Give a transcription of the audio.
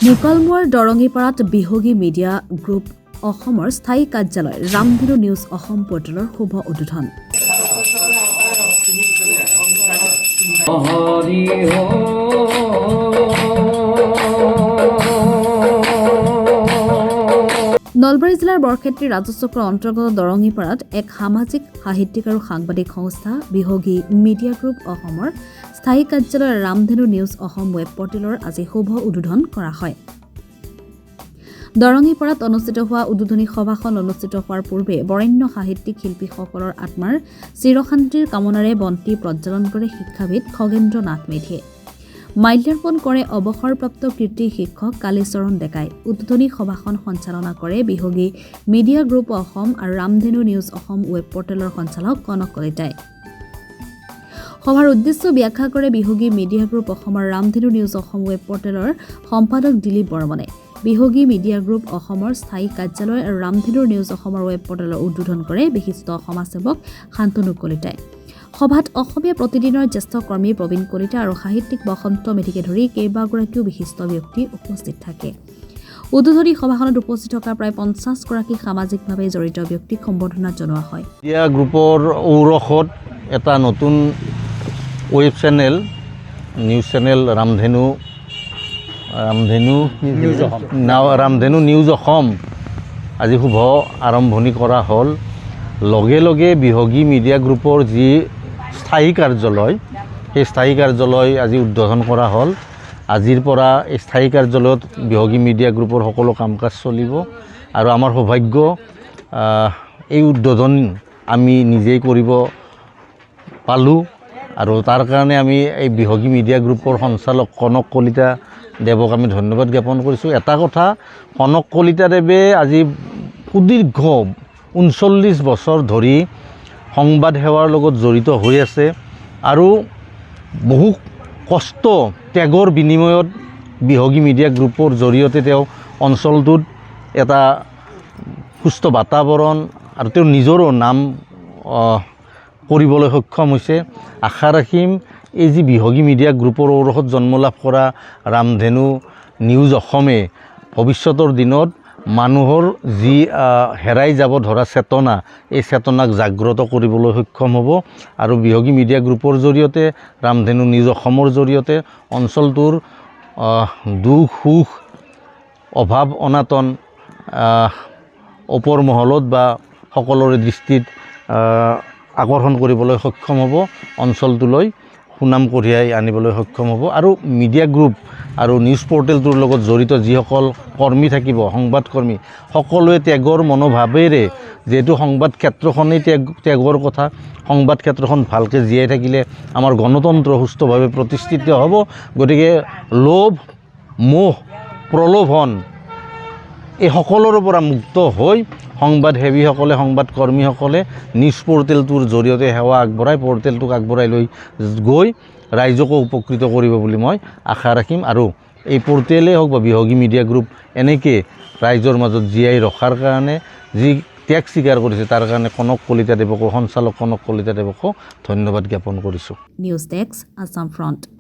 মুকালমুৱাৰ দৰঙীপাৰাত বিহগী media group অসমৰ স্থায়ী কাৰ্যালয় ৰামধেনু নিউজ অসম পৰ্টেলৰ শুভ উদ্বোধন। নলবাৰী জিলাৰ বৰক্ষেত্ৰী ৰাজচক্ৰৰ অন্তৰ্গত দৰঙীপাৰাত এক সামাজিক সাহিত্যিক আৰু সাংবাদিক সংস্থা বিহগী মিডিয়া গ্ৰুপ অসমৰ স্থায়ী কাৰ্যালয় ৰামধেনু নিউজ অসম ৱেব পৰ্টেলৰ আজি শুভ উদ্বোধন কৰা হয়। দৰঙীপাৰাত অনুষ্ঠিত হোৱা উদ্বোধনী সভাখন অনুষ্ঠিত হোৱাৰ পূৰ্বে বৰেণ্য সাহিত্যিক শিল্পীসকলৰ আত্মাৰ চিৰশান্তিৰ কামনাৰে বন্তি প্ৰজ্বলন কৰে শিক্ষাবিদ খগেন্দ্ৰ নাথ মেধিয়ে। মাল্যাৰ্পণ কৰে অৱসৰপ্ৰাপ্ত কীৰ্তি শিক্ষক কালীচৰণ ডেকাই। উদ্বোধনী সভাখন সঞ্চালনা কৰে বিহগী মিডিয়া গ্ৰুপ অসম আৰু ৰামধেনু নিউজ অসম ৱেব পৰ্টেলৰ সঞ্চালক কনক কলিতাই। সভাৰ উদ্দেশ্য ব্যাখ্যা কৰে বিহগী মিডিয়া গ্ৰুপ অসমৰ ৰামধেনু নিউজ অসম ৱেব পৰ্টেলৰ সম্পাদক দিলীপ বৰ্মনে। বিহগী মিডিয়া গ্ৰুপ অসমৰ স্থায়ী কাৰ্যালয় আৰু ৰামধেনু নিউজ অসমৰ ৱেব পৰ্টেলৰ উদ্বোধন কৰে বিশিষ্ট সমাজসেৱক শান্তনু কলিতাই। সভাত অসমীয়া প্ৰতিদিনৰ জ্যেষ্ঠ কৰ্মী প্ৰবীণ কলিতা আৰু সাহিত্যিক বসন্ত মেধিকে ধৰি কেইবাগৰাকীও বিশিষ্ট ব্যক্তি উপস্থিত থাকে। উদ্বোধনী সভাখনত উপস্থিত থকা প্ৰায় 50 গৰাকী সামাজিকভাৱে জড়িত ব্যক্তিক সম্বৰ্ধনা জনোৱা হয়। মিডিয়া গ্ৰুপৰ ঔৰসত এটা নতুন ৱেব চেনেল নিউজ চেনেল ৰামধেনু নিউজ অসম আজি শুভ আৰম্ভণি কৰা হ'ল। লগে লগে বিহগী মিডিয়া গ্ৰুপৰ যি স্থায়ী কাৰ্যালয় সেই স্থায়ী কাৰ্যালয় আজি উদ্বোধন কৰা হ'ল। আজিৰ পৰা এই স্থায়ী কাৰ্যালয়ত বিহগী মিডিয়া গ্ৰুপৰ সকলো কাম কাজ চলিব আৰু আমাৰ সৌভাগ্য এই উদ্বোধন আমি নিজেই কৰিব পালোঁ আৰু তাৰ কাৰণে আমি এই বিহগী মিডিয়া গ্ৰুপৰ সঞ্চালক কনক কলিতা দেৱক আমি ধন্যবাদ জ্ঞাপন কৰিছোঁ। এটা কথা, কনক কলিতা দেৱে আজি সুদীৰ্ঘ 39 বছৰ ধৰি সংবাদ সেৱাৰ লগত জড়িত হৈ আছে আৰু বহু কষ্ট ত্যাগৰ বিনিময়ত বিহগী মিডিয়া গ্ৰুপৰ জৰিয়তে তেওঁ অঞ্চলটোত এটা সুস্থ বাতাবৰণ আৰু তেওঁৰ নিজৰো নাম কৰিবলৈ সক্ষম হৈছে। আশা ৰাখিম এই যি বিহগী মিডিয়া গ্ৰুপৰ ঔৰসত জন্ম লাভ কৰা ৰামধেনু নিউজ অসমে ভৱিষ্যতৰ দিনত মানুহৰ যি হেৰাই যাব ধৰা চেতনা, এই চেতনাক জাগ্ৰত কৰিবলৈ সক্ষম হ'ব আৰু বিহগী মিডিয়া গ্ৰুপৰ জৰিয়তে ৰামধেনু নিউজ অসমৰ জৰিয়তে অঞ্চলটোৰ দুখ সুখ অভাৱ অনাটন ওপৰ মহলত বা সকলোৰে দৃষ্টিত আকৰ্ষণ কৰিবলৈ সক্ষম হ'ব, অঞ্চলটোলৈ সুনাম কঢ়িয়াই আনিবলৈ সক্ষম হ'ব। আৰু মিডিয়া গ্ৰুপ আৰু নিউজ পৰ্টেলটোৰ লগত জড়িত যিসকল কৰ্মী থাকিব, সংবাদকৰ্মী, সকলোৱে ত্যাগৰ মনোভাৱেৰে, যিহেতু সংবাদ ক্ষেত্ৰখনেই ত্যাগৰ কথা, সংবাদ ক্ষেত্ৰখন ভালকৈ জীয়াই থাকিলে আমাৰ গণতন্ত্ৰ সুস্থভাৱে প্ৰতিষ্ঠিত হ'ব। গতিকে লোভ মোহ প্ৰলোভন এই সকলোৰে পৰা মুক্ত হৈ সংবাদসেৱীসকলে সংবাদকৰ্মীসকলে নিউজ পৰ্টেলটোৰ জৰিয়তে সেৱা আগবঢ়াই পৰ্টেলটোক আগবঢ়াই লৈ গৈ ৰাইজকো উপকৃত কৰিব বুলি মই আশা ৰাখিম। আৰু এই পৰ্টেলেই হওক বা বিহগী মিডিয়া গ্ৰুপ এনেকৈ ৰাইজৰ মাজত জীয়াই ৰখাৰ কাৰণে যি ত্যাগ স্বীকাৰ কৰিছে তাৰ কাৰণে কনক কলিতা দেৱকো, সঞ্চালক কনক কলিতা দেৱকো ধন্যবাদ জ্ঞাপন কৰিছোঁ। News desk, Assam front.